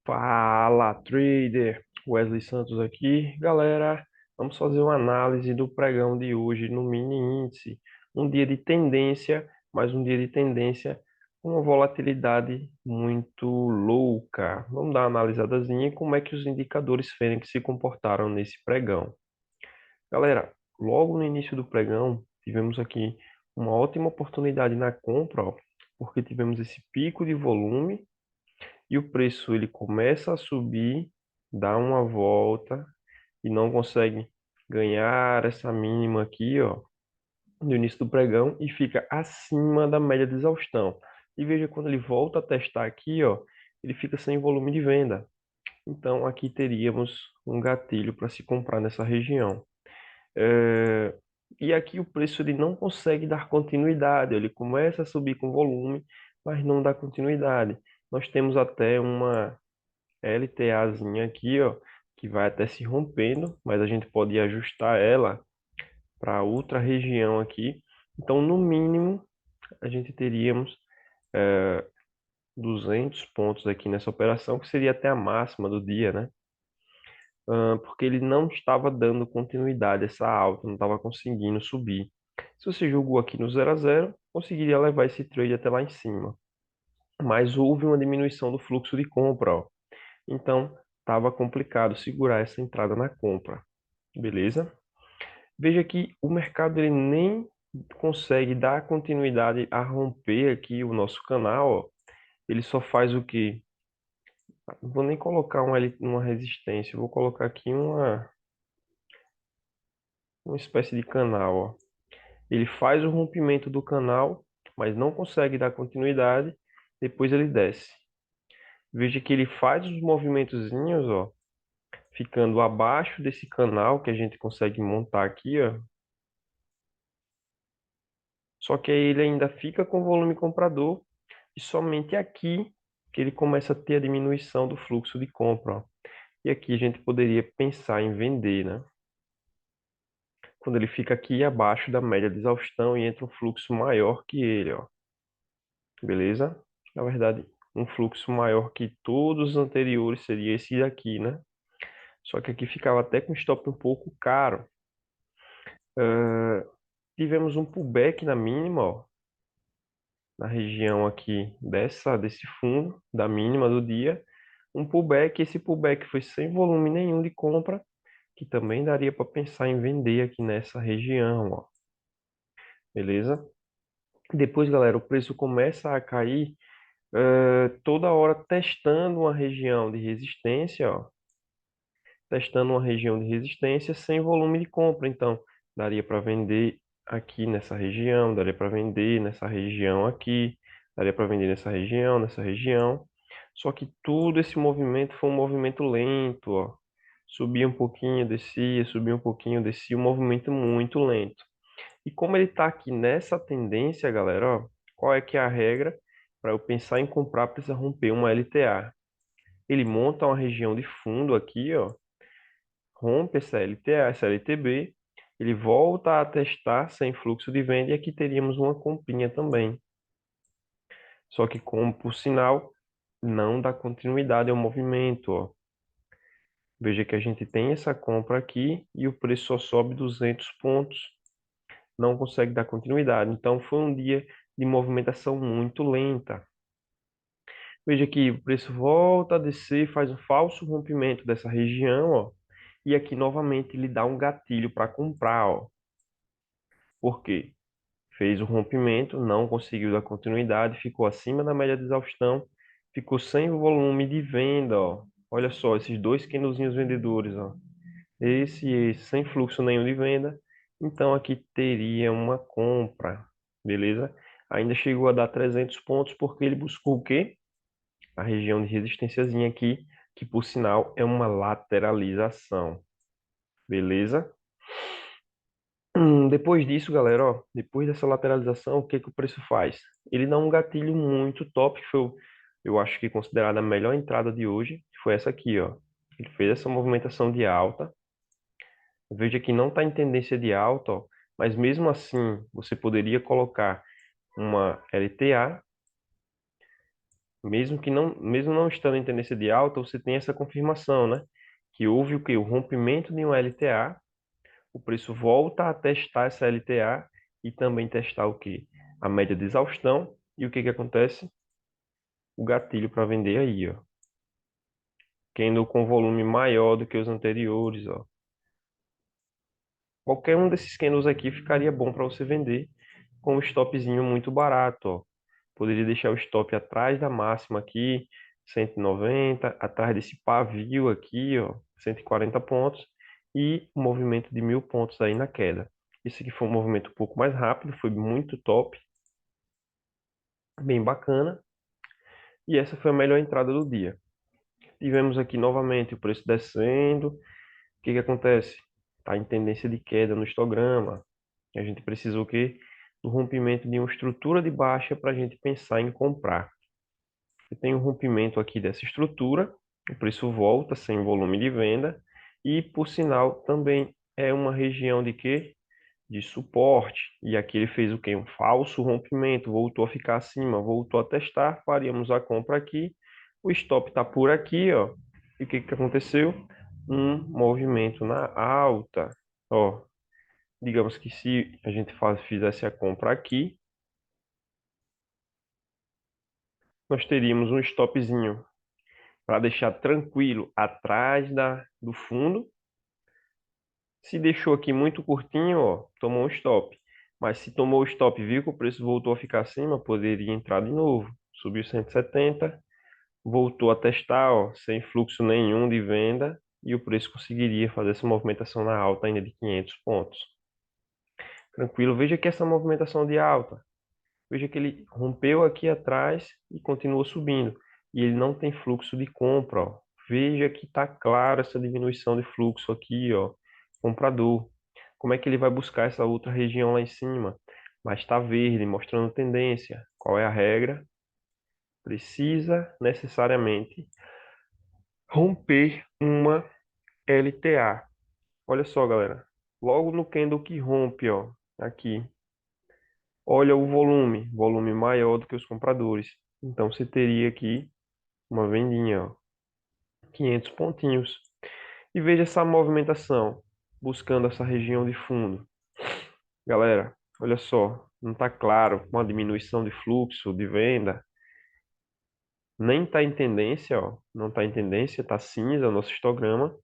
Fala, trader! Wesley Santos aqui. Galera, vamos fazer uma análise do pregão de hoje no mini índice. Um dia de tendência, mas um dia de tendência com uma volatilidade muito louca. Vamos dar uma analisadazinha em como é que os indicadores Fênix se comportaram nesse pregão. Galera, logo no início do pregão, tivemos aqui uma ótima oportunidade na compra, ó, porque tivemos esse pico de volume e o preço ele começa a subir, dá uma volta e não consegue ganhar essa mínima aqui, ó, no início do pregão e fica acima da média de exaustão. E veja quando ele volta a testar aqui, ó, ele fica sem volume de venda. Então aqui teríamos um gatilho para se comprar nessa região. É, E aqui o preço ele não consegue dar continuidade, ele começa a subir com volume, mas não dá continuidade. Nós temos até uma LTAzinha aqui, ó, que vai até se rompendo, mas a gente pode ajustar ela para outra região aqui. Então, no mínimo, a gente teríamos 200 pontos aqui nessa operação, que seria até a máxima do dia, né? Porque ele não estava dando continuidade a essa alta, não estava conseguindo subir. Se você jogou aqui no 0 a 0, conseguiria levar esse trade até lá em cima. Mas houve uma diminuição do fluxo de compra, ó. Então, estava complicado segurar essa entrada na compra, beleza? Veja que o mercado ele nem consegue dar continuidade a romper aqui o nosso canal, ó. Ele só faz o quê? Não vou nem colocar uma resistência, eu vou colocar aqui uma espécie de canal, ó. Ele faz o rompimento do canal, mas não consegue dar continuidade, depois ele desce. Veja que ele faz os movimentozinhos, ó, ficando abaixo desse canal que a gente consegue montar aqui, ó. Só que aí ele ainda fica com volume comprador e somente aqui que ele começa a ter a diminuição do fluxo de compra, ó. E aqui a gente poderia pensar em vender, né? Quando ele fica aqui abaixo da média de exaustão e entra um fluxo maior que ele, ó. Beleza? Na verdade, um fluxo maior que todos os anteriores seria esse daqui, né? Só que aqui ficava até com stop um pouco caro. Tivemos um pullback na mínima, ó, na região aqui desse fundo, da mínima do dia, um pullback. Esse pullback foi sem volume nenhum de compra, que também daria para pensar em vender aqui nessa região, ó. Beleza? Depois, galera, o preço começa a cair, toda hora testando uma região de resistência, ó, testando uma região de resistência sem volume de compra. Então, daria para vender aqui nessa região, daria para vender nessa região aqui, daria para vender nessa região, nessa região. Só que todo esse movimento foi um movimento lento, ó. Subia um pouquinho, descia, subia um pouquinho, descia, um movimento muito lento. E como ele está aqui nessa tendência, galera, ó, qual é que é a regra? Para eu pensar em comprar, precisa romper uma LTA. Ele monta uma região de fundo aqui, ó, rompe essa LTA, essa LTB, ele volta a testar sem fluxo de venda e aqui teríamos uma comprinha também. Só que, como por sinal, não dá continuidade ao movimento, ó. Veja que a gente tem essa compra aqui e o preço só sobe 200 pontos, não consegue dar continuidade. Então, foi um dia de movimentação muito lenta. Veja que o preço volta a descer, faz um falso rompimento dessa região, ó. E aqui novamente ele dá um gatilho para comprar, ó. Por quê? Fez o rompimento, não conseguiu dar continuidade, ficou acima da média de exaustão, ficou sem volume de venda, ó. Olha só, esses dois candlezinhos vendedores, ó. Esse e esse, sem fluxo nenhum de venda. Então aqui teria uma compra, beleza? Ainda chegou a dar 300 pontos porque ele buscou o quê? A região de resistênciazinha aqui, que por sinal é uma lateralização, beleza? Depois disso, galera, ó, depois dessa lateralização, o que que o preço faz? Ele dá um gatilho muito top, que foi, eu acho que considerada a melhor entrada de hoje, que foi essa aqui, ó. Ele fez essa movimentação de alta. Veja que não está em tendência de alta, ó, mas mesmo assim, você poderia colocar uma LTA Mesmo não estando em tendência de alta, você tem essa confirmação, né? Que houve o quê? O rompimento de um LTA, o preço volta a testar essa LTA e também testar o quê? A média de exaustão. E o que que acontece? O gatilho para vender aí, ó. Candle com volume maior do que os anteriores, ó. Qualquer um desses candles aqui ficaria bom para você vender com um stopzinho muito barato, ó. Poderia deixar o stop atrás da máxima aqui, 190, atrás desse pavio aqui, ó, 140 pontos, e um movimento de 1.000 pontos aí na queda. Esse aqui foi um movimento um pouco mais rápido, foi muito top, bem bacana, e essa foi a melhor entrada do dia. Tivemos aqui novamente o preço descendo. O que que acontece? Está em tendência de queda no histograma. A gente precisa o quê? Do rompimento de uma estrutura de baixa para a gente pensar em comprar. Você tem um rompimento aqui dessa estrutura, o preço volta sem volume de venda e, por sinal, também é uma região de quê? De suporte. E aqui ele fez o quê? Um falso rompimento, voltou a ficar acima, voltou a testar, faríamos a compra aqui. O stop está por aqui, ó. E o que que aconteceu? Um movimento na alta. Ó, digamos que se a gente fizesse a compra aqui, nós teríamos um stopzinho para deixar tranquilo atrás do fundo. Se deixou aqui muito curtinho, ó, tomou um stop. Mas se tomou o stop e viu que o preço voltou a ficar acima, poderia entrar de novo. Subiu 170, voltou a testar, ó, sem fluxo nenhum de venda e o preço conseguiria fazer essa movimentação na alta ainda de 500 pontos. Tranquilo, veja que essa movimentação de alta. Veja que ele rompeu aqui atrás e continua subindo. E ele não tem fluxo de compra, ó. Veja que está clara essa diminuição de fluxo aqui, ó. Comprador. Como é que ele vai buscar essa outra região lá em cima? Mas está verde, mostrando tendência. Qual é a regra? Precisa necessariamente romper uma LTA. Olha só, galera. Logo no candle que rompe, ó, aqui. Olha o volume maior do que os compradores. Então você teria aqui uma vendinha, ó, 500 pontinhos. E veja essa movimentação, buscando essa região de fundo. Galera, olha só, não está claro uma diminuição de fluxo de venda, nem está em tendência, ó, não está em tendência, está cinza o nosso histograma.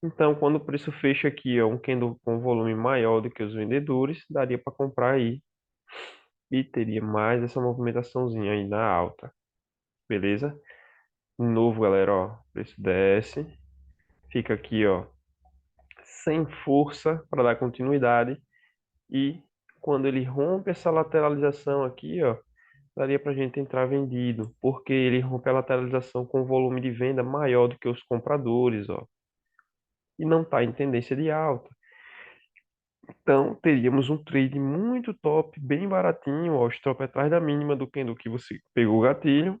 Então, quando o preço fecha aqui, ó, um candle com volume maior do que os vendedores, daria para comprar aí e teria mais essa movimentaçãozinha aí na alta, beleza? De novo, galera, ó, o preço desce, fica aqui, ó, sem força para dar continuidade e quando ele rompe essa lateralização aqui, ó, daria para a gente entrar vendido, porque ele rompe a lateralização com volume de venda maior do que os compradores, ó, e não está em tendência de alta. Então, teríamos um trade muito top, bem baratinho, ó, o stop atrás da mínima do candle que você pegou o gatilho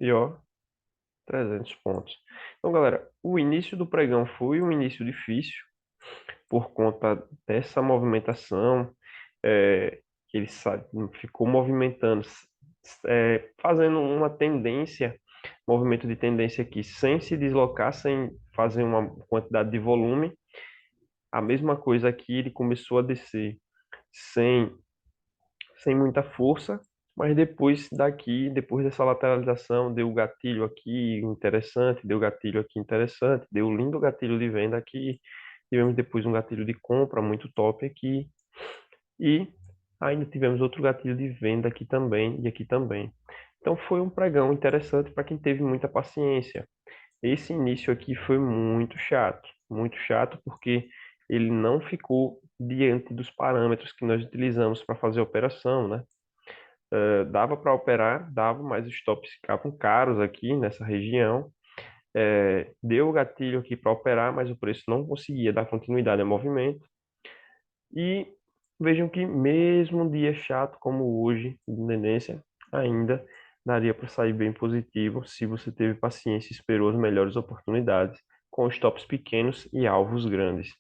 e ó, 300 pontos. Então, galera, o início do pregão foi um início difícil por conta dessa movimentação, que ele ficou movimentando, fazendo uma tendência, movimento de tendência aqui, sem se deslocar, sem fazer uma quantidade de volume. A mesma coisa aqui, ele começou a descer sem, sem muita força, mas depois daqui, depois dessa lateralização, deu o gatilho aqui interessante, deu gatilho aqui interessante, deu um lindo gatilho de venda aqui, tivemos depois um gatilho de compra muito top aqui, e ainda tivemos outro gatilho de venda aqui também e aqui também. Então foi um pregão interessante para quem teve muita paciência. Esse início aqui foi muito chato porque ele não ficou diante dos parâmetros que nós utilizamos para fazer a operação, né? Dava para operar, dava, mas os stops ficavam caros aqui nessa região. Deu o gatilho aqui para operar, mas o preço não conseguia dar continuidade ao movimento. E vejam que mesmo um dia chato como hoje, de tendência, ainda daria para sair bem positivo se você teve paciência e esperou as melhores oportunidades com stops pequenos e alvos grandes.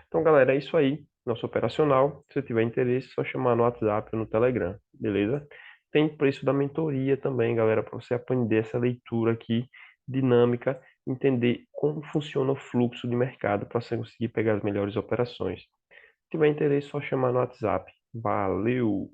Então, galera, é isso aí. Nosso operacional. Se você tiver interesse, é só chamar no WhatsApp ou no Telegram, beleza? Tem preço da mentoria também, galera, para você aprender essa leitura aqui dinâmica, entender como funciona o fluxo de mercado para você conseguir pegar as melhores operações. Se tiver interesse, é só chamar no WhatsApp. Valeu!